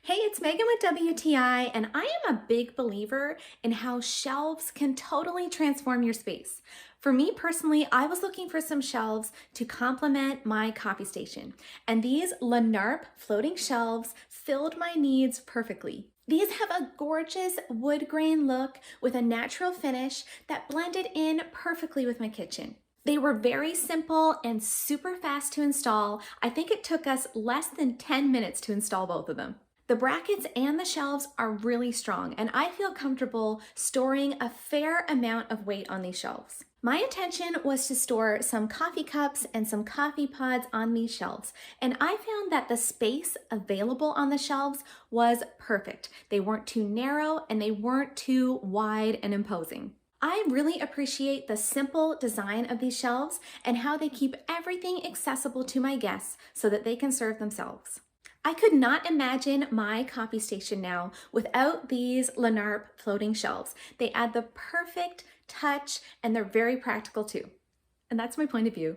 Hey, it's Megan with WTI, and I am a big believer in how shelves can totally transform your space. For me personally, I was looking for some shelves to complement my coffee station, and these LANARP floating shelves filled my needs perfectly. These have a gorgeous wood grain look with a natural finish that blended in perfectly with my kitchen. They were very simple and super fast to install. I think it took us less than 10 minutes to install both of them. The brackets and the shelves are really strong, and I feel comfortable storing a fair amount of weight on these shelves. My intention was to store some coffee cups and some coffee pods on these shelves, and I found that the space available on the shelves was perfect. They weren't too narrow and they weren't too wide and imposing. I really appreciate the simple design of these shelves and how they keep everything accessible to my guests so that they can serve themselves. I could not imagine my coffee station now without these LANARP floating shelves. They add the perfect touch and they're very practical too. And that's my point of view.